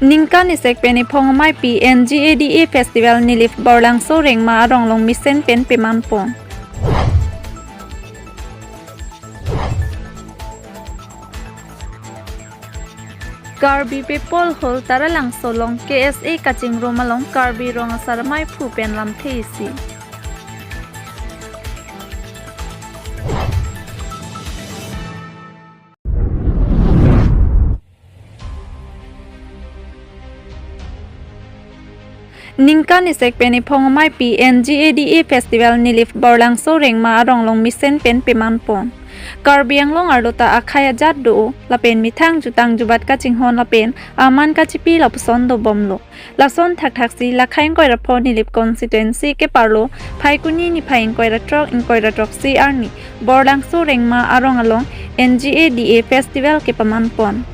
Ningka ni sekpeni phongmai PNGADA Festival nilif borlangso rengma ronglong misen pen pemanpon. Karbi people hol taralang solong KSA kaching romalong karbi rong sarmai phu pen lam theisi. Ningka ni sekpeni phongmai PNGADA Festival nilif borlangso rengma ronglong misen pen pemanpon. Karbi anglong arlota akhaya jat do lapen mithang jutang jubat kaching hon lapen aman kachipi lapson do bomlo lason thak thaksi lakhaing koi rapho nilip constituency ke parlo phaikuni ni phaing koi ratrok si arni borlangso rengma arong along NGADA Festival ke pamanpon.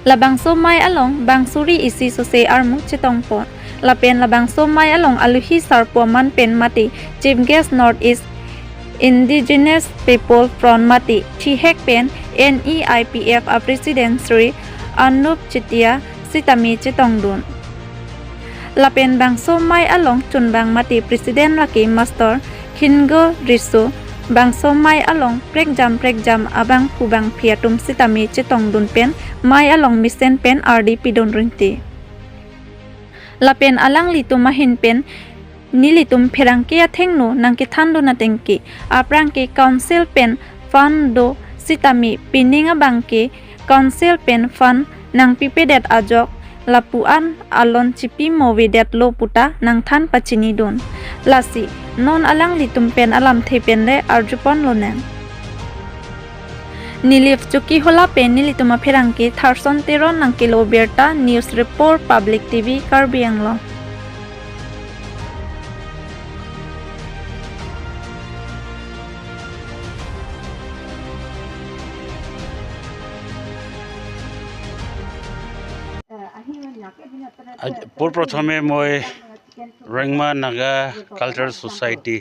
Labangso mai along bangsuri isi sose armuk chitongpon lapen labangso mai along aluhi sarpo man pen mati chief guest Northeast Indigenous People from Mati Thihek Pen NEIPF a President Sri Anup Chitia Sitami Chitongdun Lapen bangso mai along chunbang Mati President Laki Master Kingo Risu bangso mai along prekjam abang pubang phiatum Sitami Chitongdun Pen mai along misen pen RDP Don Rinti Lapen alang litumahin pen nilitum pherangke athengno nangke thando na tengki aprangke council pen fund do sitami pininga bangke council pen fund nang pipedet ajok lapuan alon chipi movidet lo puta nang than pachini don lasi non alang litum pen alam thepen re arjupon lonen nilif chuki hola pen nilituma pherangke tharson teron nang kilo berta news report public tv Karbi Anglong প্রথমে মই Rengma Naga cultural society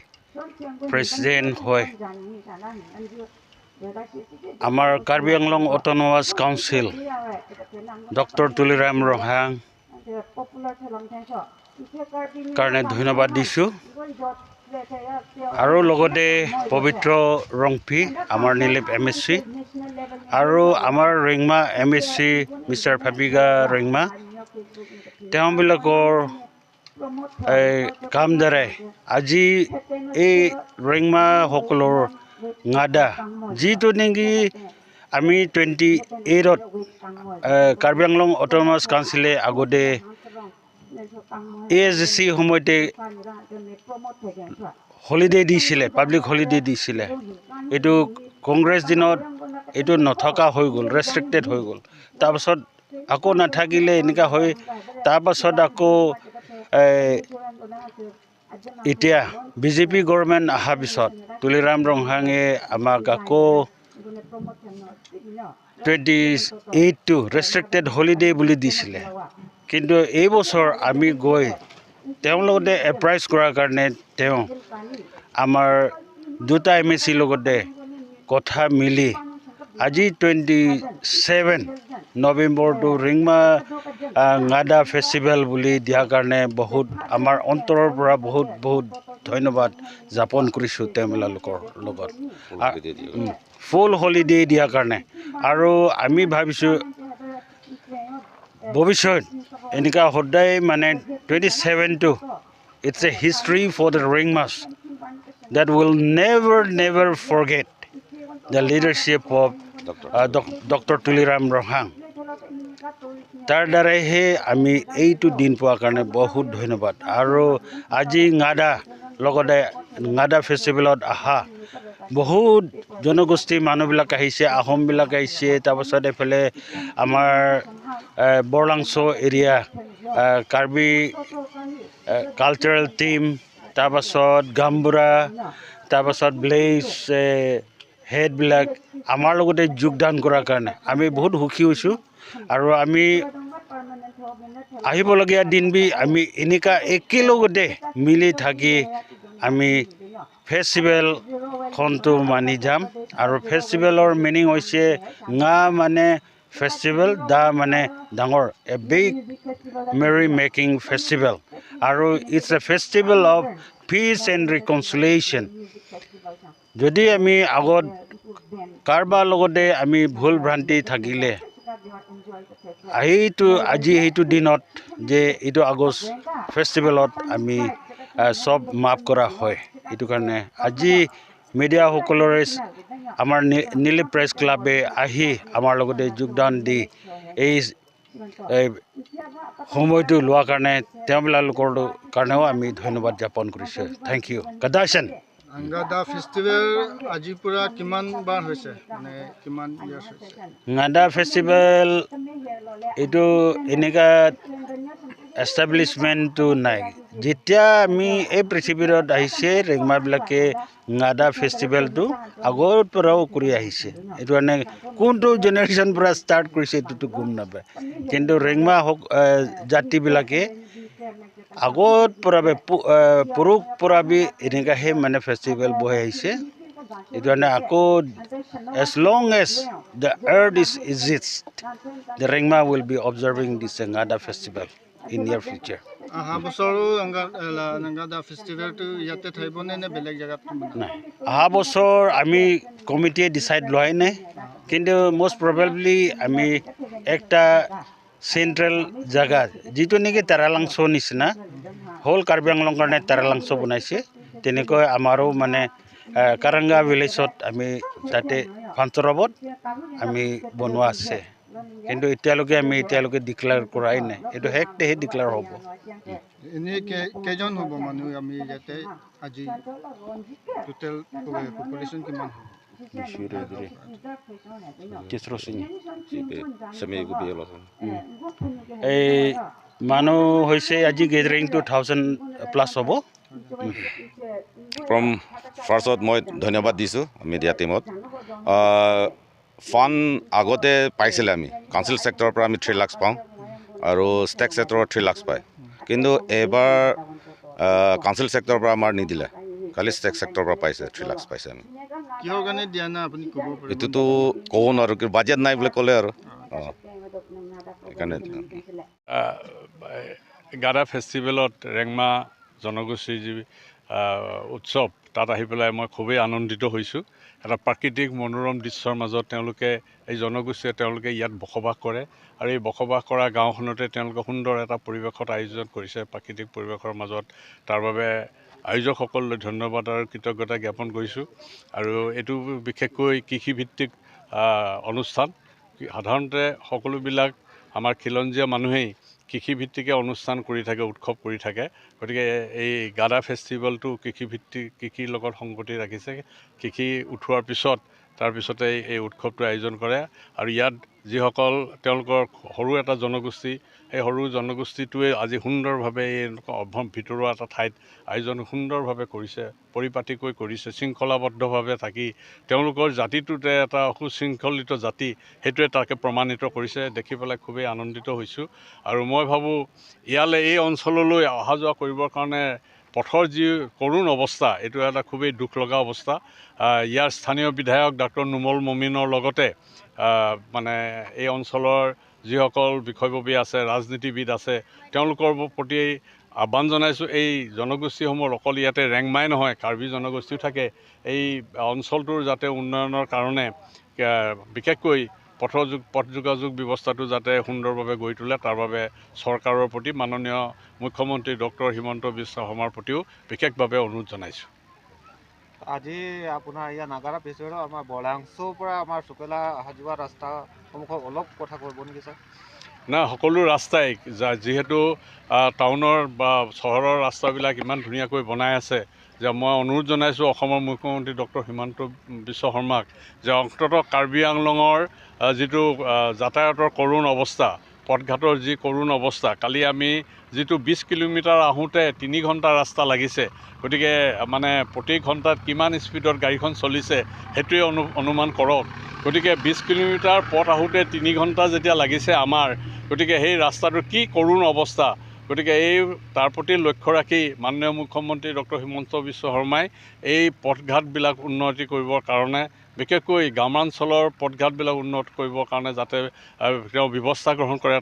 president হয় আমার Karbi Anglong autonomous council doctor Tuliram Rahang কারণে ধন্যবাদ দিছো আৰু লগতে পবিত্ৰ ৰংপি আমাৰ নিলিপ MSc আৰু আমাৰ ৰেংমা MSc মিষ্টাৰ ফাবিগা ৰেংমা তেওঁবিলাকৰ কাম দ্বাৰাই আজি এই ৰেংমা সকলৰ গাদা যিটো নেকি আমি 28ত কাৰ্বি আংলং অটোনমাস কাউন্সিলে আগতে ASC সময়তে হলিডে দিছিলে পাব্লিক হলিডে দিছিলে এটো কংগ্ৰেছ দিনত এটো নথকা হৈ গ'ল ৰেষ্ট্ৰিক্টেড হৈ গ'ল তাৰপাছত আকৌ নাথাকিলে এনেকা হয় তাৰপাছত আকৌ এতিয়া বিজেপি গভৰ্ণমেণ্ট অহাৰ পিছত তুলিৰাম ৰংহাঙে আমাক আকৌ 28 টো ৰেষ্ট্ৰিক্টেড হলিডে বুলি দিছিলে কিন্তু এই বছৰ আমি গৈ তেওঁ লগতে এপ্ৰাইজ কৰাৰ কাৰণে তেওঁ আমাৰ দুটা MSc লগতে কথা মিলি আজি 27 নৱেম্বৰ টু ৰিংমা গাদা ফেষ্টিভেল বুলি দিয়াৰ কাৰণে বহুত আমাৰ অন্তৰৰ পৰা বহুত ধন্যবাদ জ্ঞাপন কৰিছোঁ তেওঁলোকৰ লগত ফুল হলিডে দিয়াৰ কাৰণে আৰু আমি ভাবিছোঁ ভৱিষ্যত এনেকা সদায় মানে 27 টো it's a history for the Ringmas that will never forget the leadership of Dr. Tuliram Rohang তাৰ দ্বাৰাইহে আমি এইটো দিন পোৱাৰ কাৰণে বহুত ধন্যবাদ আৰু আজি লগতে গাদা ফেষ্টিভেলত আহা বহুত জনগোষ্ঠী মানুহবিলাক আহিছে আহোমবিলাক আহিছে তাৰপাছত এফালে আমাৰ বৰলাংছো এৰিয়া কাৰ্বি কালচাৰেল টিম তাৰপাছত গাম্বুৰা তাৰপাছত ব্লেজ হেডবিলাক আমাৰ লগতে যোগদান কৰাৰ কাৰণে আমি বহুত সুখী হৈছোঁ আৰু আমি আহিবলগীয়া দিনবি আমি এনেকা একেলগতে মিলি থাকি আমি ফেষ্টিভেল খনটো মানি যাম আৰু ফেষ্টিভেলৰ মিনিং হৈছে ngা মানে festival da mane dangor a big merry making festival aru it's a festival of peace and reconciliation jodi ami agot karba logode ami bhul bhranti thagile আজি এইটো দিনত যে এইটো আগষ্ট ফেষ্টিভেলত আমি সব মাফ কৰা হয় এইটো কাৰণে আজি মিডিয়াসকলৰে আমাৰ নীলি প্ৰেছ ক্লাবে আহি আমাৰ লগতে যোগদান দি এই সময়টো লোৱাৰ কাৰণে তেওঁলোকৰ কাৰণেও আমি ধন্যবাদ জ্ঞাপন কৰিছোঁ থেংক ইউ গদাচন Ngada festival আজি পুৰা কিমান বাৰ হৈছে মানে কিমান ইয়াৰ্ছ হৈছে Ngada festival itu এনেকা এষ্টাব্লিছমেণ্টটো নাই যেতিয়া আমি এই পৃথিৱীত আহিছে ৰেংমাবিলাকে Ngada ফেষ্টিভেলটো আগৰ পৰাও কৰি আহিছে এইটো মানে কোনটো জেনেৰেশ্যন পৰা ষ্টাৰ্ট কৰিছে এইটোতো গম নাপায় কিন্তু ৰেংমা জাতিবিলাকে আগত পৰা পুৰুষ পৰা এনেকাহে মানে ফেষ্টিভেল বহাই আহিছে এইটো মানে আকৌ as long as the earth exists the Rengma will be observing this Ngada festival in near future আহা বছৰো Ngada ফেষ্টিভেলটো ইয়াতে থাকিবনে নে বেলেগ জায়গাত নাই আহা বছৰ আমি কমিটিয়ে ডিসাইড লোৱাই নাই কিন্তু most probably আমি একটা সেন্ট্ৰাল জায়গা যেটো নেকি তাৰালাংছ নিচিনা হোল কাৰ্বি আংলং কাৰণে তাৰালাংছ বনাইছে তেনেকৈ আমাৰো মানে কাৰাংগা ভিলেজত আমি তাতে ফান্তৰবত আমি বনোৱা আছে কিন্তু এতিয়ালৈকে ডিক্লেয়াৰ কৰাই নাই এইটো হেকতেহে ডিক্লেয়াৰ হ'ব এনে কেজন হ'ব মানুহ আমি ইয়াতে আজি টোটাল পপুলেশ্যন কিমান হ'ব এই মানুহ হৈছে আজি গেদাৰিংটো 1000+ হ'ব ফ্ৰম ফাৰ্ষ্টত মই ধন্যবাদ দিছোঁ মিডিয়া টিমত ফাণ্ড আগতে পাইছিলে আমি কাউন্সিল ছেক্টৰৰ পৰা আমি 3 লাখ পাওঁ আৰু ষ্টেট ছেক্টৰৰ 3 লাখ পায় কিন্তু এইবাৰ কাউন্সিল ছেক্টৰৰ পৰা আমাৰ নিদিলে খালি ষ্টেট ছেক্টৰৰ পৰা পাইছে 3 লাখ পাইছে আমি কিহৰ কাৰণে দিয়া নাই আপুনি ক'ব পাৰিব এইটোতো ক'ব নোৱাৰোঁ বাজেট নাই বুলি ক'লে আৰু সেইকাৰণে Ngada ফেষ্টিভেলত ৰেংমা জনগোষ্ঠীৰ যি উৎসৱ তাত আহি পেলাই মই খুবেই আনন্দিত হৈছোঁ এটা প্ৰাকৃতিক মনোৰম দৃশ্যৰ মাজত তেওঁলোকে এই জনগোষ্ঠীয়ে তেওঁলোকে ইয়াত বসবাস কৰে আৰু এই বসবাস কৰা গাঁওখনতে তেওঁলোকে সুন্দৰ এটা পৰিৱেশত আয়োজন কৰিছে প্ৰাকৃতিক পৰিৱেশৰ মাজত তাৰ বাবে আয়োজকসকললৈ ধন্যবাদ আৰু কৃতজ্ঞতা জ্ঞাপন কৰিছোঁ আৰু এইটো বিশেষকৈ কৃষিভিত্তিক অনুষ্ঠান সাধাৰণতে সকলোবিলাক আমাৰ খিলঞ্জীয়া মানুহেই কৃষিভিত্তিকে অনুষ্ঠান কৰি থাকে উৎসৱ কৰি থাকে গতিকে এই Ngada ফেষ্টিভেলটো কৃষিৰ লগত সংগতি ৰাখিছে কৃষি উঠোৱাৰ পিছত তাৰপিছতে এই উৎসৱটো আয়োজন কৰে আৰু ইয়াত যিসকল তেওঁলোকৰ সৰু এটা জনগোষ্ঠী এই সৰু জনগোষ্ঠীটোৱে আজি সুন্দৰভাৱে এই ভিতৰুৱা এটা ঠাইত আয়োজন সুন্দৰভাৱে কৰিছে পৰিপাটিকৈ কৰিছে শৃংখলাবদ্ধভাৱে থাকি তেওঁলোকৰ জাতিটোতে এটা সুশৃংখলিত জাতি সেইটোৱে তাকে প্ৰমাণিত কৰিছে দেখি পেলাই খুবেই আনন্দিত হৈছোঁ আৰু মই ভাবোঁ ইয়ালৈ এই অঞ্চললৈ অহা যোৱা কৰিবৰ কাৰণে পথৰ যি কৰুণ অৱস্থা এইটো এটা খুবেই দুখ লগা অৱস্থা ইয়াৰ স্থানীয় বিধায়ক ডক্টৰ নুমল মমিনৰ লগতে মানে এই অঞ্চলৰ যিসকল বিষয়ববী আছে ৰাজনীতিবিদ আছে তেওঁলোকৰ প্ৰতি আহ্বান জনাইছোঁ এই জনগোষ্ঠীসমূহ অকল ইয়াতে ৰেংমাই নহয় কাৰ্বি জনগোষ্ঠীও থাকে এই অঞ্চলটোৰ যাতে উন্নয়নৰ কাৰণে বিশেষকৈ পথ যোগাযোগ ব্যৱস্থাটো যাতে সুন্দৰভাৱে গঢ়ি তোলে তাৰ বাবে চৰকাৰৰ প্ৰতি মাননীয় মুখ্যমন্ত্ৰী ডক্টৰ হিমন্ত বিশ্ব শৰ্মাৰ প্ৰতিও বিশেষভাৱে অনুৰোধ জনাইছোঁ আজি আপোনাৰ ইয়াৰ Ngada ফেষ্টিভেলত আমাৰ বৰলাংছৰ পৰা আমাৰ চুকেলা অহা যোৱা ৰাস্তাসমূহক অলপ কথা ক'ব নেকি ছাৰ না সকলো ৰাস্তাই যিহেতু টাউনৰ বা চহৰৰ ৰাস্তাবিলাক ইমান ধুনীয়াকৈ বনাই আছে যে মই অনুৰোধ জনাইছোঁ অসমৰ মুখ্যমন্ত্ৰী ডক্টৰ হিমন্ত বিশ্ব শৰ্মাক যে অন্ততঃ কাৰ্বি আংলঙৰ যিটো যাতায়াতৰ কৰুণ অৱস্থা পথঘাটৰ যি কৰুণ অৱস্থা কালি আমি যিটো 20 কিলোমিটাৰ আহোঁতে 3 ঘণ্টা ৰাস্তা লাগিছে গতিকে মানে প্ৰতি ঘণ্টাত কিমান স্পীডত গাড়ীখন চলিছে সেইটোৱে অনুমান কৰক গতিকে 20 কিলোমিটাৰ পথ আহোঁতে 3 ঘণ্টা যেতিয়া লাগিছে আমাৰ গতিকে সেই ৰাস্তাটোৰ কি কৰুণ অৱস্থা গতিকে এই তাৰ প্ৰতি লক্ষ্য ৰাখি মাননীয় মুখ্যমন্ত্ৰী ডক্টৰ হিমন্ত বিশ্ব শৰ্মাই এই পথঘাটবিলাক উন্নতি কৰিবৰ কাৰণে বিশেষকৈ গ্ৰামাঞ্চলৰ পথঘাটবিলাক উন্নত কৰিবৰ কাৰণে যাতে তেওঁ ব্যৱস্থা গ্ৰহণ কৰে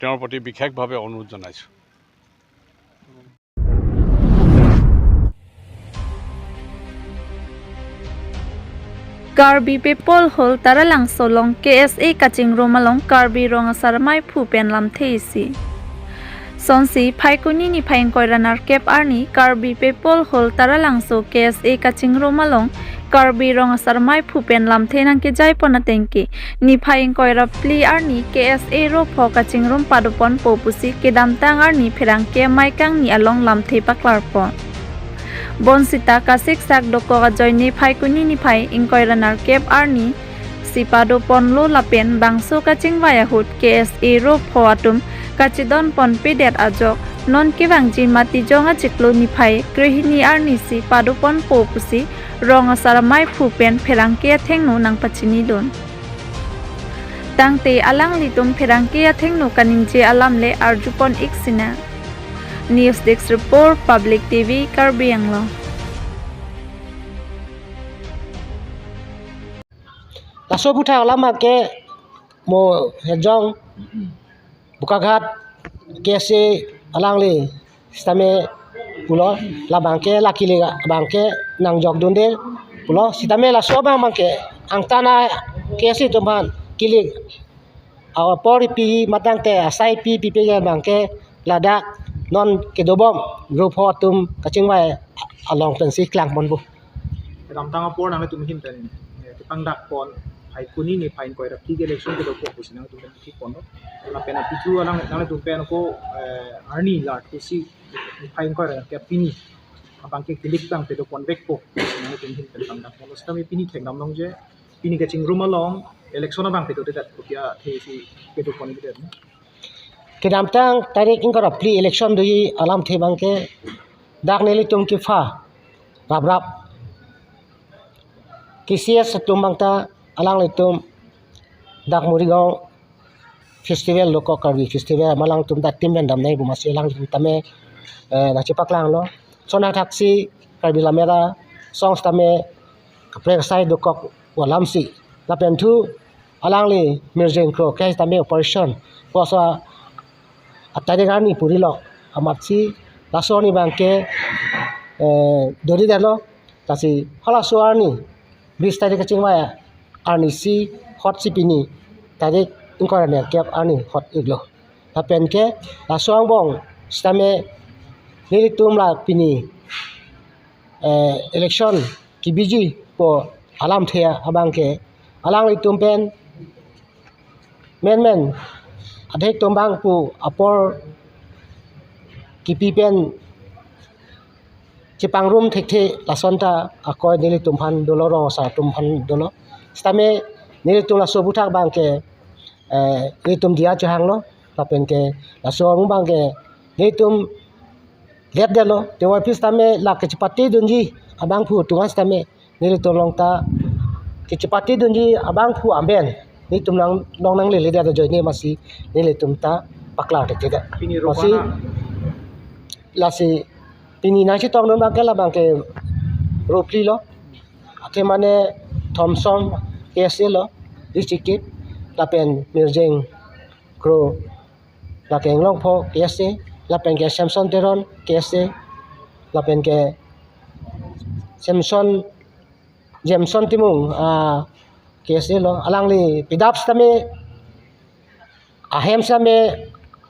তেওঁৰ প্ৰতি বিশেষভাৱে অনুৰোধ জনাইছোঁ। Karbi people hol taralang solong KSA kaching romalong Karbi rong asarmai phu pen lam theisi. Sonsi phaikuni ni phaing koiranar kep arni Karbi people hol taralang so KSA kaching romalong Karbi rong asarmai phu pen lam thenang ke jai ponatengki ni phaing koira pli arni KSA ro pho kaching rom padupon popusi kedam tang arni pherang ke maikang ni along lam the paklar pon. Bonsita kasik sak doko joini phaikuni ni phai inkoiranar kep arni sipado ponlo lapen bangso kaching vaya hut KSA ro phoatum kachidon pon pedet ajok non kibangji mati jonga chiklo ni phai krihini arni si padupon popusi ronga saramai phupen pherangke thengno nang pachini don tangte alang litum pherangke thengno kaningje alamle arjupon iksina News Desk Report Public TV Karbi Anglo Laso buta lama ke mo hejong Bukaghat KSA alangli stame pulo la bangke lakile bangke nang jog dunde pulo sitame la soba bangke angtana KSA tuman kilik awa pori pi matang te asai pi bangke ladak non kedobom group hotum kachingwai along pensi klang monbu ramtang apor nang tum hin tan pangdak pon hai kuni ni pain koi ra pig election ke dok ko sinang tum ki pon la pena pichu alang nang tum pen ko arni la to si pain koi ra ke pini abang ke kilik tang te do pon bek ko nang tum hin tan pangdak pon stami pini theng nam long je pini ka ching room along election abang te to dat ko pia the si ke do pon bi kedam tang tarik ingkara pli election doi alam the bangke dak neli tum ki fa rap KCS tum bangta alang litum dak murigao festival loko Karbi festival malang tum dak tim bendam nai bumasi alang tum tame na chipaklang lo sona taksi Karbi lamera songs tame kapre sai dokok walamsi la pentu alang li mirjeng kro kai tame operation posa atadegani purilo amatsi lasoni bangke dori dalo tasi hala suarni 20 tarik kachingwaya arni si hot sipini tarik ingkora kep arni hot iglo tapen ke lasong bong stame nilitum la pini election kibiji po alam thea abangke alang litum pen men adhek tombang pu apor kipi pen chipang room thekhe lasonta akoy nili tumhan doloro sa tumhan dolo stame nili tum la sobuthak bangke nilitum dia chahanglo tapen ke lasong bangke nilitum let delo tewa pis tame la kechpati dunji abang pu tungas tame nilitum longta kechpati dunji abang pu amben ni tum long nang le da joy ni masi ni le tum ta pakla te da masi lasi pini na chi tong ba kala bang ke ropli lo ate mane thomsom KSA lo district la pen mirjeng kro la keng long pho KSA la pen ke samson teron KSA la pen ke samson Jameson timung KSA lo alang li pidap stame ahem same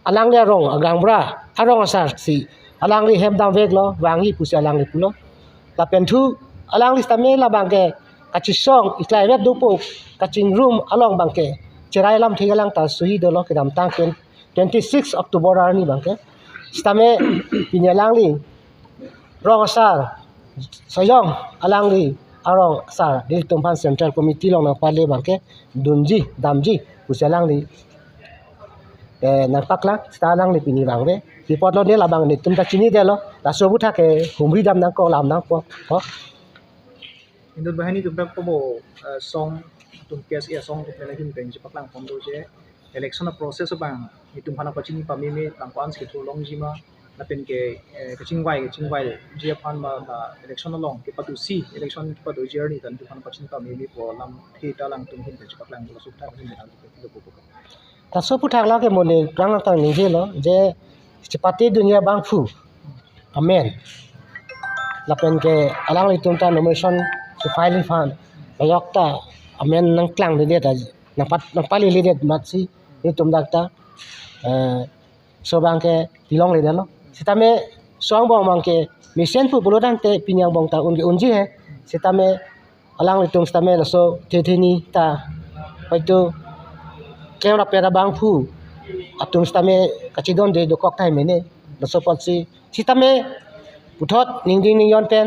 alang le rong agang bra arong asar si alang li hem dam vek lo wangi pusi alang li pulo la pentu alang li stame la bangke kachisong iklai vet dupo kaching room along bangke cerai lam thigalang ta suhi dolo kedam tang 26 October arni bangke stame pinyalang li rong asar sayong alang li arong sar dil tumpan central committee long na pale bangke dunji damji pusalang li nakpakla stalang li pini bangbe report lo ne labang ni tumta chini de lo la sobu tha ke humri dam nang ko lam nang ko indon bahani tum tak pomo song tum KSA song tum pela hin teng chipaklang pom do je election process bang itum hana pachini pamime tangpan skitro longjima la pen ke chingwai je phan ma election along ke patu si election patu journey tan tu phan pachin ka mi po lam thi ta lang tum hin ke paklang la suk ta hin na tu ko ta so pu thak la ke mon ne rang tang ni je lo je chipati dunia bang fu amen la pen ke alang li tum ta nomination su file fan ayok ta amen nang klang de ta nang pali le det mat si ni tum dak ta so bang ke tilong le lo sitame soang bong bang ke mission fu bulu dang te pinyang bong ta unji he sitame alang li tum sitame la so te ni ta pai tu kera pera bang fu atum sitame kachidon de do kok tai mene la so pot si sitame puthot ning ding ning yon pen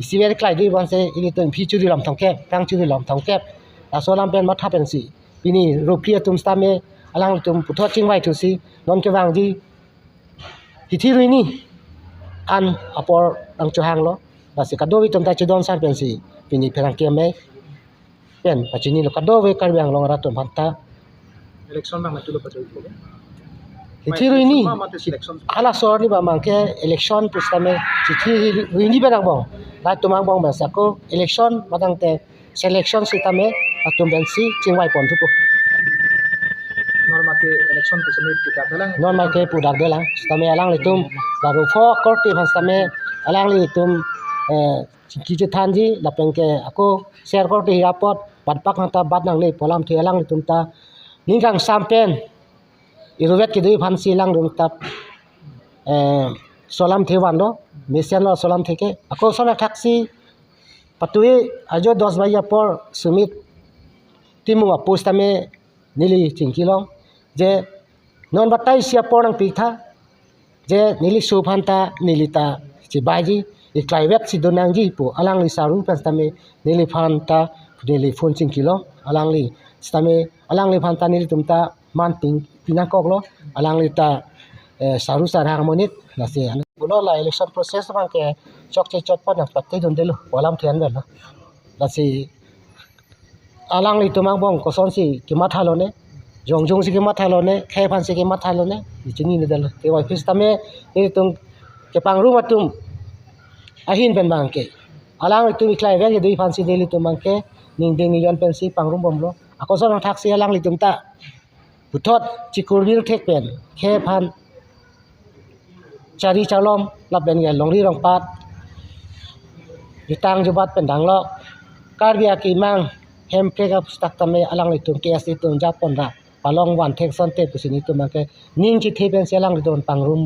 isiver klai di ban se ini ton phi chu ri lam thong kep tang chu ri lam thong kep la so lam pen ma tha pen si ini ro phi atum sitame alang li tum puthot chingwai tu si non ke wang di hi ri ni an apor ang chu hang lo la si kado wi tum ta chidon san pen si pini perang ke me pen pachini lo kado we kar yang long ra tum phanta election bang tu lo patu ko hi ri ni ma te selection ala sor ni ba mang ke election pustame chi ri ni ba dang bong la tumang bong ba sa ko election madang te selection sitame atum ben si chingwai pon tu po normal ke election to samit ke ta lang non ma ke pudak de lang sitame alang le tum la ro fo kor ti ban sitame alang le tum ki je than ji la peng ke ako share kor ti rapot pat pak ta bat nang le polam thi alang le tum ta ningkang sampen iruvet ke dei phan si lang dum tap solam thewan lo mission lo solam theke ako sona taxi patui ajo 10 baya por sumit timu apostame nili chingkilong je non batai sia por nang pitha je nili subhanta nilita chibaji iklaivet si donangji po alang li saru pastame nili phanta nili phone chingkilong alang li stame alang li phanta nili tumta manting pinakok lo alang li ta saru sar harmonit la se bulo la election process bang ke chok che chot pa na patte don delo walam thian bel la si alang li tumang bong ko son si ki ma thalo ne jong si ki ma thalo ne khe phan si ki ma thalo ne chini ne dal ke wai fis tame ni tum ke pang ru matum ahin ben bang ke alang li tum iklai ve dei phan si deli tumang ke ning ding ni yon pen si pang rum bom lo ako son thak si alang li tum ta puthot chikurbil thek pen khe phan chari chalom la ben ge longri rong pat ditang jubat pen dang lo karbia ki mang hem prega stak tame alang le tum ke asi tum japon ra palong wan thek son te pusini tum ke ning chi the ben se alang le don pangrum